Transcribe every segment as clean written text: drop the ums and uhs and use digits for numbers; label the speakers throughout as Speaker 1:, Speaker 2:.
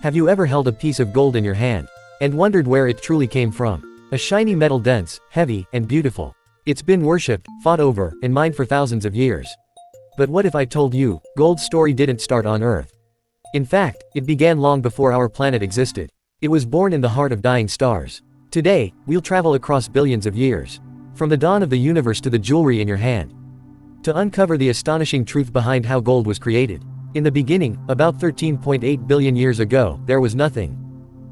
Speaker 1: Have you ever held a piece of gold in your hand and wondered where it truly came from? A shiny metal, dense, heavy, and beautiful. It's been worshipped, fought over, and mined for thousands of years. But what if I told you, gold's story didn't start on Earth? In fact, it began long before our planet existed. It was born in the heart of dying stars. Today, we'll travel across billions of years, from the dawn of the universe to the jewelry in your hand, to uncover the astonishing truth behind how gold was created. In the beginning, about 13.8 billion years ago, there was nothing.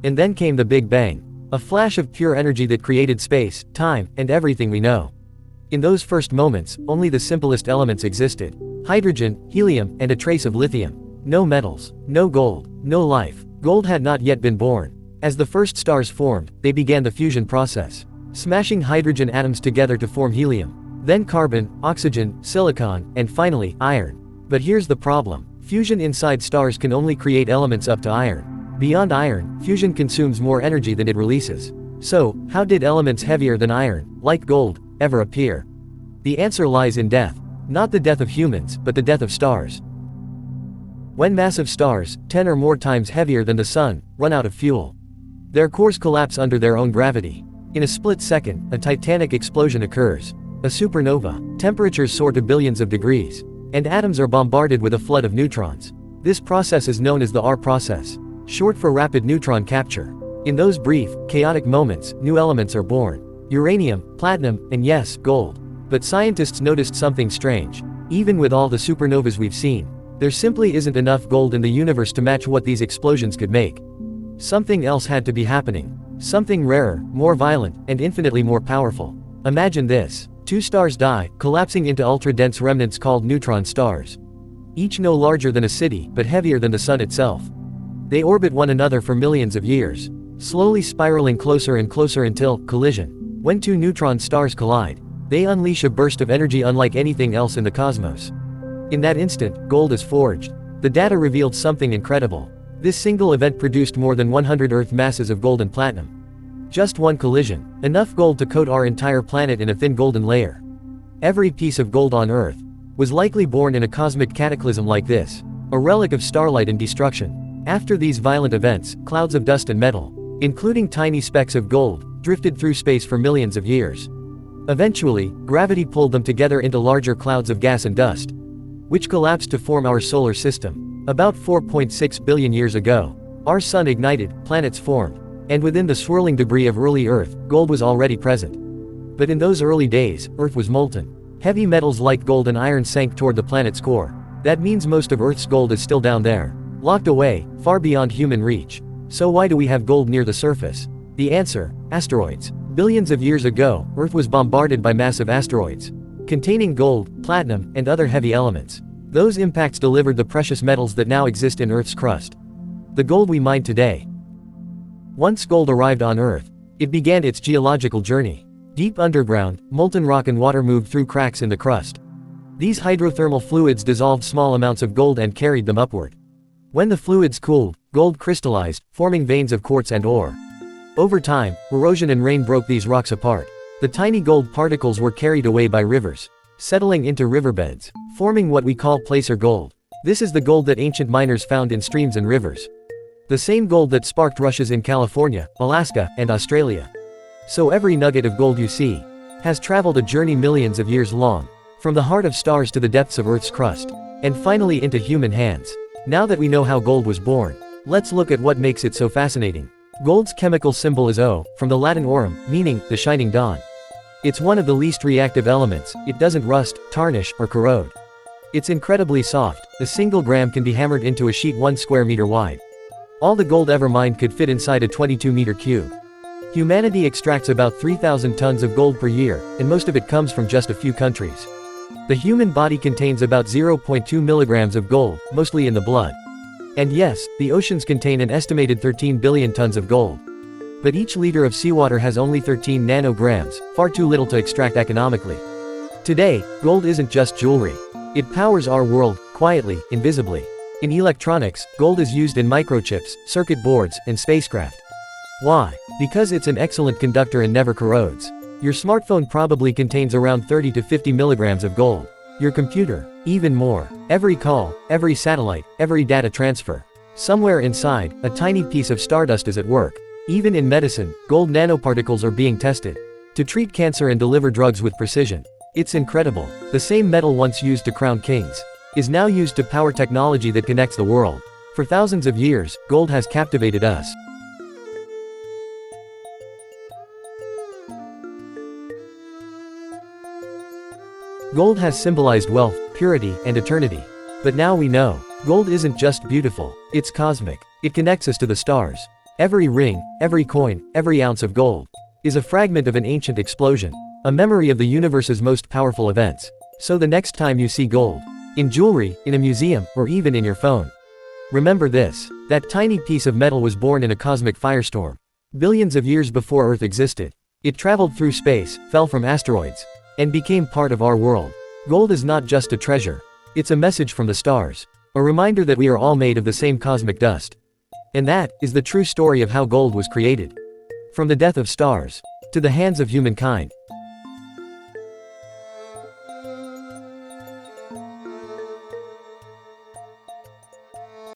Speaker 1: And then came the Big Bang, a flash of pure energy that created space, time, and everything we know. In those first moments, only the simplest elements existed: hydrogen, helium, and a trace of lithium. No metals, no gold, no life. Gold had not yet been born. As the first stars formed, they began the fusion process, smashing hydrogen atoms together to form helium, then carbon, oxygen, silicon, and finally, iron. But here's the problem. Fusion inside stars can only create elements up to iron. Beyond iron, fusion consumes more energy than it releases. So, how did elements heavier than iron, like gold, ever appear? The answer lies in death. Not the death of humans, but the death of stars. When massive stars, 10 or more times heavier than the Sun, run out of fuel, their cores collapse under their own gravity. In a split second, a titanic explosion occurs. A supernova. Temperatures soar to billions of degrees, and atoms are bombarded with a flood of neutrons. This process is known as the R process, short for rapid neutron capture. In those brief, chaotic moments, new elements are born: uranium, platinum, and yes, gold. But scientists noticed something strange. Even with all the supernovas we've seen, there simply isn't enough gold in the universe to match what these explosions could make. Something else had to be happening. Something rarer, more violent, and infinitely more powerful. Imagine this. Two stars die, collapsing into ultra-dense remnants called neutron stars. Each no larger than a city, but heavier than the Sun itself. They orbit one another for millions of years, slowly spiraling closer and closer until collision. When two neutron stars collide, they unleash a burst of energy unlike anything else in the cosmos. In that instant, gold is forged. The data revealed something incredible. This single event produced more than 100 Earth masses of gold and platinum. Just one collision, enough gold to coat our entire planet in a thin golden layer. Every piece of gold on Earth was likely born in a cosmic cataclysm like this, a relic of starlight and destruction. After these violent events, clouds of dust and metal, including tiny specks of gold, drifted through space for millions of years. Eventually, gravity pulled them together into larger clouds of gas and dust, which collapsed to form our solar system. About 4.6 billion years ago, our sun ignited, planets formed, and within the swirling debris of early Earth, gold was already present. But in those early days, Earth was molten. Heavy metals like gold and iron sank toward the planet's core. That means most of Earth's gold is still down there, locked away, far beyond human reach. So why do we have gold near the surface? The answer: asteroids. Billions of years ago, Earth was bombarded by massive asteroids, containing gold, platinum, and other heavy elements. Those impacts delivered the precious metals that now exist in Earth's crust. The gold we mine today. Once gold arrived on Earth, it began its geological journey. Deep underground, molten rock and water moved through cracks in the crust. These hydrothermal fluids dissolved small amounts of gold and carried them upward. When the fluids cooled, gold crystallized, forming veins of quartz and ore. Over time, erosion and rain broke these rocks apart. The tiny gold particles were carried away by rivers, settling into riverbeds, forming what we call placer gold. This is the gold that ancient miners found in streams and rivers. The same gold that sparked rushes in California, Alaska, and Australia. So every nugget of gold you see has traveled a journey millions of years long, from the heart of stars to the depths of Earth's crust, and finally into human hands. Now that we know how gold was born, let's look at what makes it so fascinating. Gold's chemical symbol is O, from the Latin aurum, meaning the shining dawn. It's one of the least reactive elements. It doesn't rust, tarnish, or corrode. It's incredibly soft. A single gram can be hammered into a sheet 1 square meter wide. All the gold ever mined could fit inside a 22-meter cube. Humanity extracts about 3,000 tons of gold per year, and most of it comes from just a few countries. The human body contains about 0.2 milligrams of gold, mostly in the blood. And yes, the oceans contain an estimated 13 billion tons of gold. But each liter of seawater has only 13 nanograms, far too little to extract economically. Today, gold isn't just jewelry. It powers our world, quietly, invisibly. In electronics, gold is used in microchips, circuit boards, and spacecraft. Why? Because it's an excellent conductor and never corrodes. Your smartphone probably contains around 30 to 50 milligrams of gold. Your computer, even more. Every call, every satellite, every data transfer. Somewhere inside, a tiny piece of stardust is at work. Even in medicine, gold nanoparticles are being tested to treat cancer and deliver drugs with precision. It's incredible. The same metal once used to crown kings is now used to power technology that connects the world. For thousands of years, gold has captivated us. Gold has symbolized wealth, purity, and eternity. But now we know, gold isn't just beautiful, it's cosmic. It connects us to the stars. Every ring, every coin, every ounce of gold is a fragment of an ancient explosion, a memory of the universe's most powerful events. So the next time you see gold, in jewelry, in a museum, or even in your phone, remember this: that tiny piece of metal was born in a cosmic firestorm. Billions of years before Earth existed. It traveled through space, fell from asteroids, and became part of our world. Gold is not just a treasure. It's a message from the stars. A reminder that we are all made of the same cosmic dust. And that is the true story of how gold was created. From the death of stars to the hands of humankind.